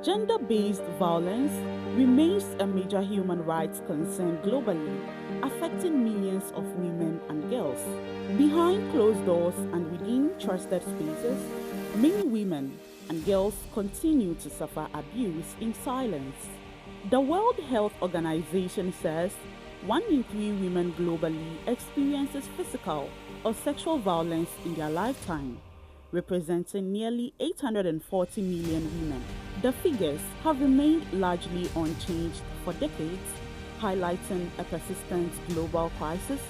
Gender-based violence remains a major human rights concern globally, affecting millions of women and girls. Behind closed doors and within trusted spaces, many women and girls continue to suffer abuse in silence. The World Health Organization says 1 in 3 women globally experiences physical or sexual violence in their lifetime, representing nearly 840 million women. The figures have remained largely unchanged for decades, highlighting a persistent global crisis,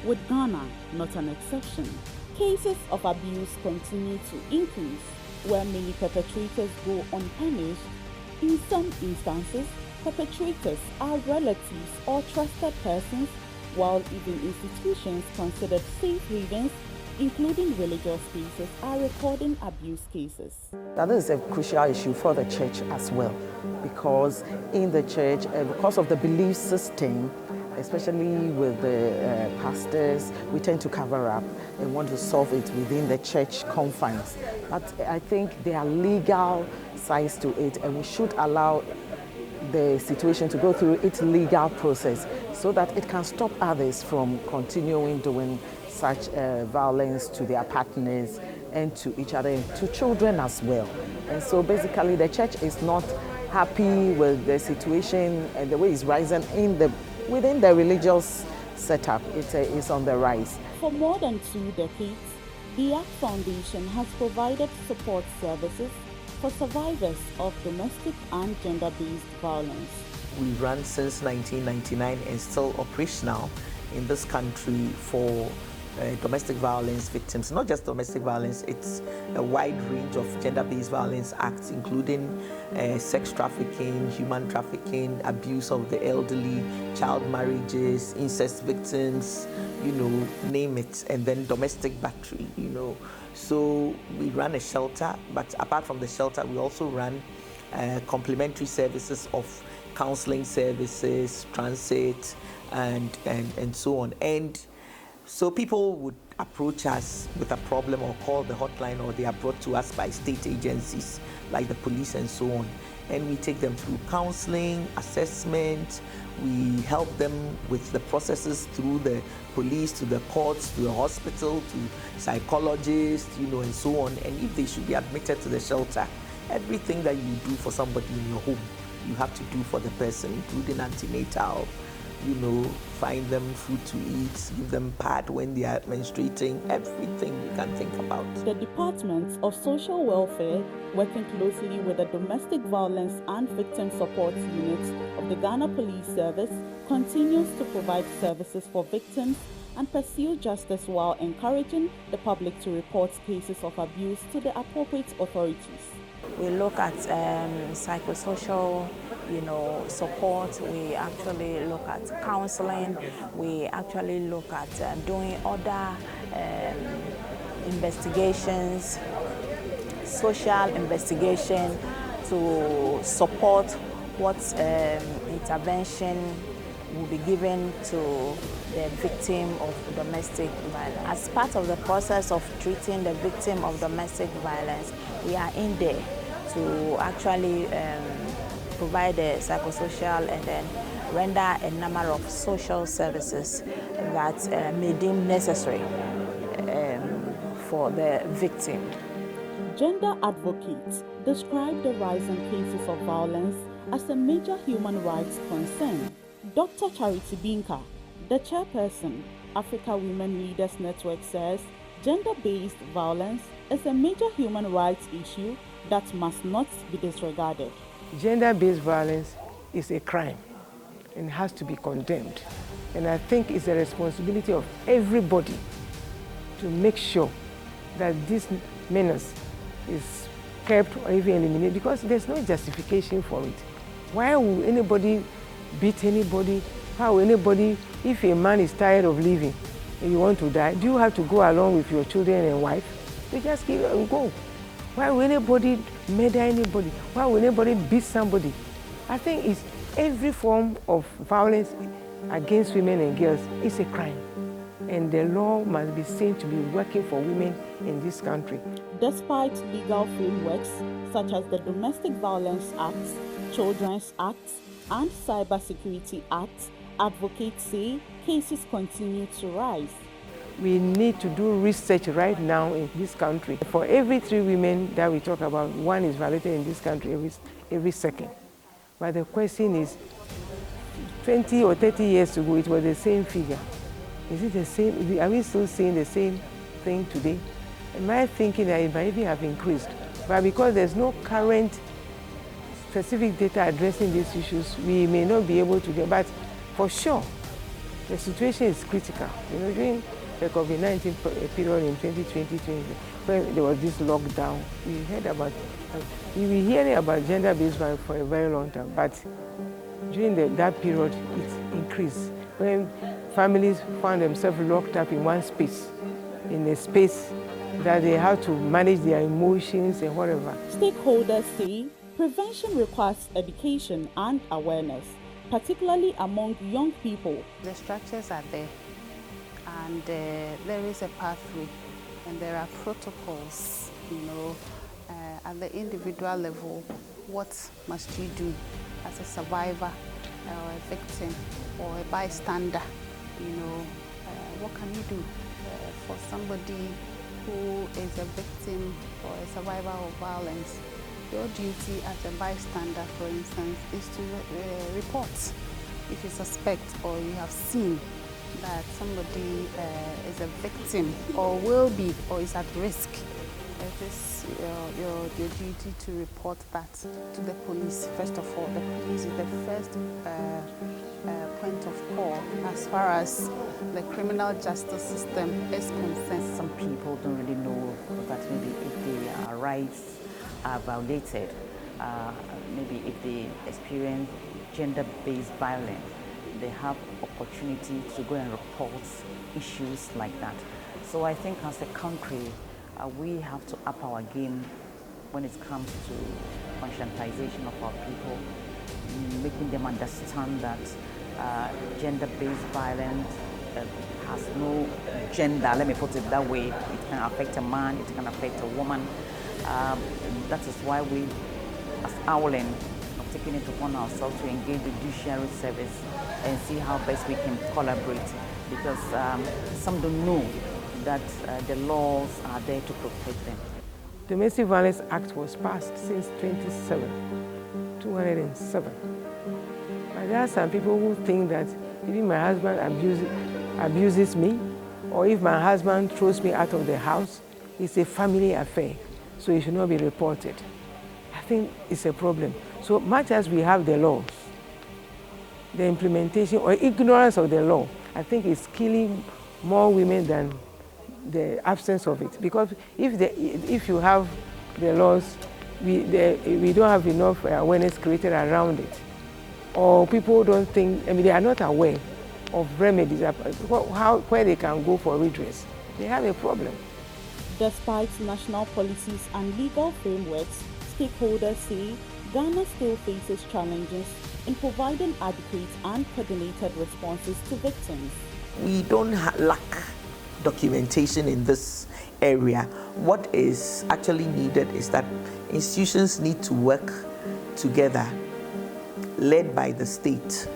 with Ghana not an exception. Cases of abuse continue to increase, where many perpetrators go unpunished. In some instances, perpetrators are relatives or trusted persons, while even institutions considered safe havens, including religious spaces, are recording abuse cases. That is a crucial issue for the church as well, because in the church, because of the belief system, especially with the pastors, we tend to cover up and want to solve it within the church confines. But I think there are legal sides to it, and we should allow the situation to go through its legal process so that it can stop others from continuing doing such violence to their partners and to each other and to children as well. And so basically the church is not happy with the situation and the way it's rising within the religious setup. It's on the rise. For more than 2 decades, the ACT Foundation has provided support services for survivors of domestic and gender-based violence. We run since 1999 and still operational in this country for domestic violence victims. Not just domestic violence, it's a wide range of gender-based violence acts, including sex trafficking, human trafficking, abuse of the elderly, child marriages, incest victims, name it, and then domestic battery, So we run a shelter, but apart from the shelter, we also run complementary services of counseling services, transit, and so on. And so people would approach us with a problem or call the hotline, or they are brought to us by state agencies like the police and so on. And we take them through counseling, assessment. We help them with the processes through the police, to the courts, to the hospital, to psychologists, and so on. And if they should be admitted to the shelter, everything that you do for somebody in your home, you have to do for the person, including antenatal, find them food to eat, give them pad when they are menstruating, everything you can think about. The Department of Social Welfare, working closely with the Domestic Violence and Victim Support Unit of the Ghana Police Service, continues to provide services for victims and pursue justice while encouraging the public to report cases of abuse to the appropriate authorities. We look at psychosocial, support. We actually look at counseling. We actually look at doing other investigations, social investigation to support what intervention will be given to the victim of domestic violence. As part of the process of treating the victim of domestic violence, we are in there to actually provide the psychosocial and then render a number of social services that may deem necessary for the victim. Gender advocates describe the rising cases of violence as a major human rights concern. Dr. Charity Binka, the chairperson, Africa Women Leaders Network, says gender-based violence is a major human rights issue that must not be disregarded. Gender-based violence is a crime and has to be condemned. And I think it's a responsibility of everybody to make sure that this menace is kept or even eliminated, because there's no justification for it. Why would anybody beat anybody? How will anybody, if a man is tired of living and you want to die, do you have to go along with your children and wife? You just give and go. Why will anybody murder anybody? Why will anybody beat somebody? I think it's every form of violence against women and girls is a crime. And the law must be seen to be working for women in this country. Despite legal frameworks such as the Domestic Violence Act, Children's Act, and Cybersecurity Act, advocates say cases continue to rise. We need to do research right now in this country. For every 3 women that we talk about, 1 is violated in this country every second. But the question is, 20 or 30 years ago, it was the same figure. Is it the same? Are we still seeing the same thing today? Am I thinking that it might even have increased? But because there's no current specific data addressing these issues, we may not be able to get, but for sure, the situation is critical. You know, during the COVID-19 period in 2020, when there was this lockdown, we were hearing about gender-based violence for a very long time, but during that period, it increased. When families found themselves locked up in one space, in a space that they have to manage their emotions and whatever. Stakeholders say prevention requires education and awareness, particularly among young people. The structures are there, and there is a pathway, and there are protocols, you know, at the individual level. What must you do as a survivor or a victim or a bystander? You know, what can you do for somebody who is a victim or a survivor of violence? Your duty as a bystander, for instance, is to report if you suspect or you have seen that somebody is a victim or will be or is at risk. It is your duty to report that to the police. First of all, the police is the first point of call as far as the criminal justice system is concerned. Some people don't really know that maybe if their rights are violated, maybe if they experience gender-based violence, they have opportunity to go and report issues like that. So I think as a country, we have to up our game when it comes to conscientization of our people, making them understand that gender-based violence has no gender, let me put it that way. It can affect a man, it can affect a woman. That is why we, as Owlen, have taken it upon ourselves to engage the judiciary service and see how best we can collaborate, because some don't know that the laws are there to protect them. Domestic Violence Act was passed since 207. But there are some people who think that if my husband abuses me, or if my husband throws me out of the house, it's a family affair, so it should not be reported. I think it's a problem. So much as we have the laws, the implementation or ignorance of the law, I think is killing more women than the absence of it. Because if you have the laws, we don't have enough awareness created around it. Or people don't think, I mean, they are not aware of remedies, where they can go for redress. They have a problem. Despite national policies and legal frameworks, stakeholders say Ghana still faces challenges in providing adequate and coordinated responses to victims. We don't lack documentation in this area. What is actually needed is that institutions need to work together, led by the state,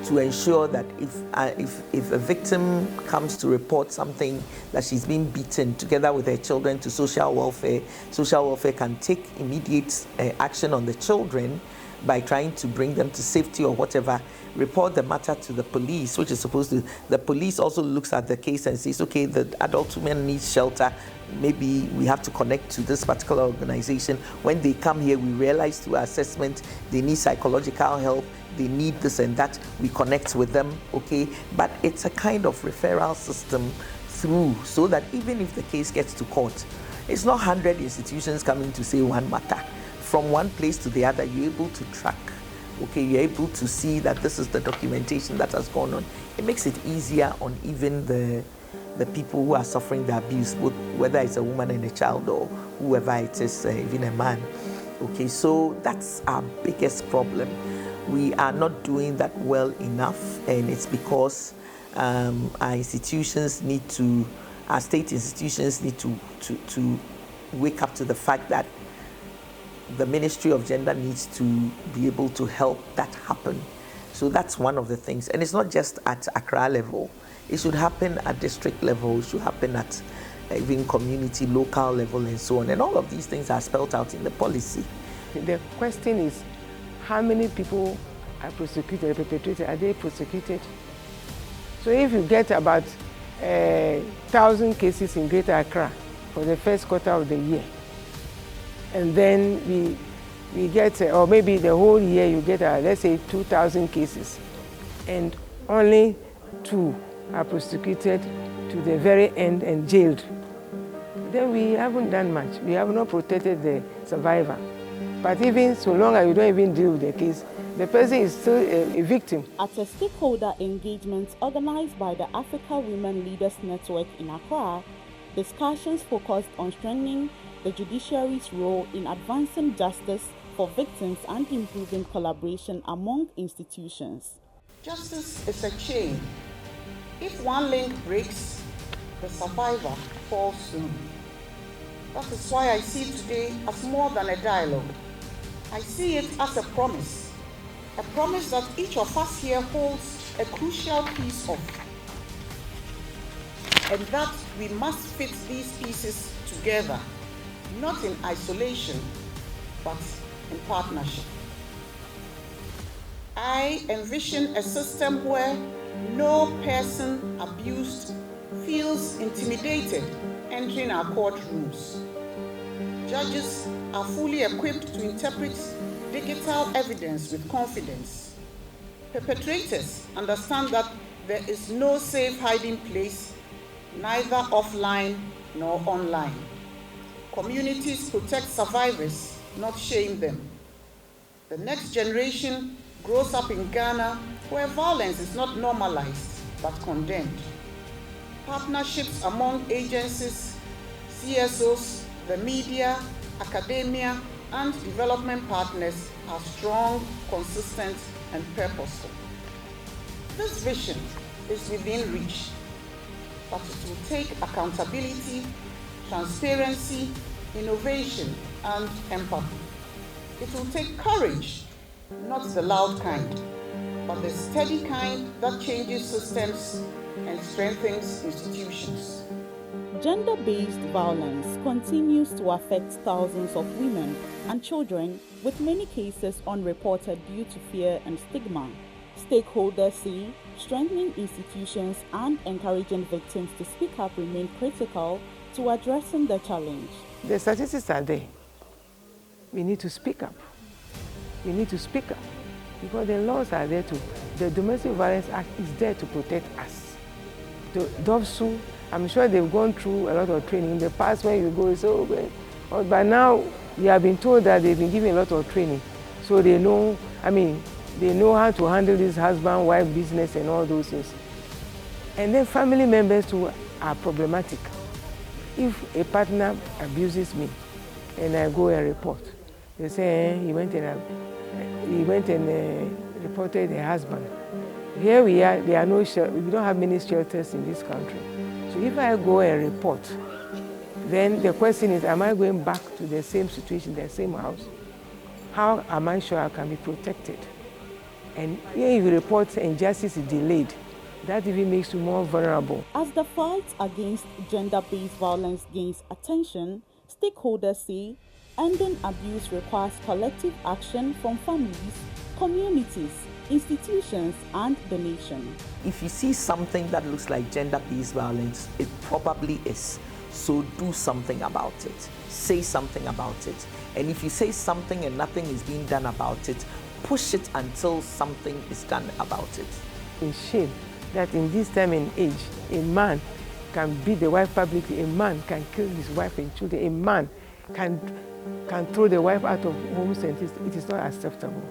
to ensure that if a victim comes to report something, that she's been beaten, together with her children, to social welfare can take immediate action on the children by trying to bring them to safety or whatever, report the matter to the police, which is supposed to, the police also looks at the case and says, okay, the adult woman needs shelter, maybe we have to connect to this particular organization. When they come here, we realize through assessment, they need psychological help, they need this and that, we connect with them, okay? But it's a kind of referral system through, so that even if the case gets to court, it's not 100 institutions coming to say one matter. From one place to the other, you're able to track, okay, you're able to see that this is the documentation that has gone on. It makes it easier on even the people who are suffering the abuse, whether it's a woman and a child or whoever it is, even a man. Okay, so that's our biggest problem. we are not doing that well enough, and it's because our institutions need to, our state institutions need to wake up to the fact that the Ministry of Gender needs to be able to help that happen. So that's one of the things. And it's not just at Accra level. It should happen at district level, it should happen at even community, local level, and so on. And all of these things are spelled out in the policy. The question is, how many people are prosecuted, perpetrated? Are they prosecuted? So if you get about 1,000 cases in Greater Accra for the first quarter of the year, and then we get, or maybe the whole year you get, let's say 2,000 cases, and only 2 are prosecuted to the very end and jailed, then we haven't done much. We have not protected the survivor. But even so long as you don't even deal with the case, the person is still a victim. At a stakeholder engagement organized by the Africa Women Leaders Network in Accra, discussions focused on strengthening the judiciary's role in advancing justice for victims and improving collaboration among institutions. Justice is a chain. If one link breaks, the survivor falls soon. That is why I see today as more than a dialogue. I see it as a promise that each of us here holds a crucial piece of, and that we must fit these pieces together, not in isolation, but in partnership. I envision a system where no person abused feels intimidated entering our courtrooms. Judges are fully equipped to interpret digital evidence with confidence. Perpetrators understand that there is no safe hiding place, neither offline nor online. Communities protect survivors, not shame them. The next generation grows up in Ghana where violence is not normalized but condemned. Partnerships among agencies, CSOs, the media, academia, and development partners are strong, consistent, and purposeful. This vision is within reach, but it will take accountability, transparency, innovation, and empathy. It will take courage, not the loud kind, but the steady kind that changes systems and strengthens institutions. Gender-based violence continues to affect thousands of women and children, with many cases unreported due to fear and stigma. Stakeholders say strengthening institutions and encouraging victims to speak up remain critical to addressing the challenge. The statistics are there. We need to speak up. We need to speak up because the laws are there to. The Domestic Violence Act is there to protect us. The DOVSU, I'm sure they've gone through a lot of training. In the past, when you go, it's okay. But now, we have been told that they've been given a lot of training. So they know, they know how to handle this husband-wife business and all those things. And then family members too are problematic. If a partner abuses me and I go and report, they say, he went and reported the husband. Here we are, there are no we don't have many shelters in this country. So if I go and report, then the question is, am I going back to the same situation, the same house? How am I sure I can be protected? And if you report and justice is delayed, that even makes you more vulnerable. As the fight against gender-based violence gains attention, stakeholders say ending abuse requires collective action from families, communities, institutions, and the nation. If you see something that looks like gender-based violence, it probably is. So do something about it. Say something about it. And if you say something and nothing is being done about it, push it until something is done about it. It's shame that in this time and age, a man can beat the wife publicly, a man can kill his wife and children, a man can throw the wife out of homes, and it is not acceptable.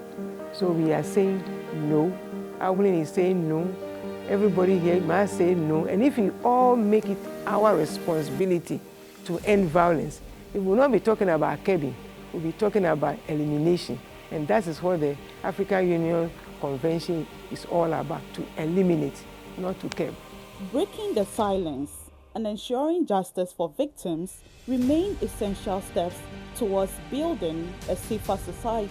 So we are saying no. Awulin is saying no. Everybody here must say no. And if we all make it our responsibility to end violence, we will not be talking about curbing, we'll be talking about elimination. And that is what the African Union Convention is all about, to eliminate, not to curb. Breaking the silence and ensuring justice for victims remain essential steps towards building a safer society.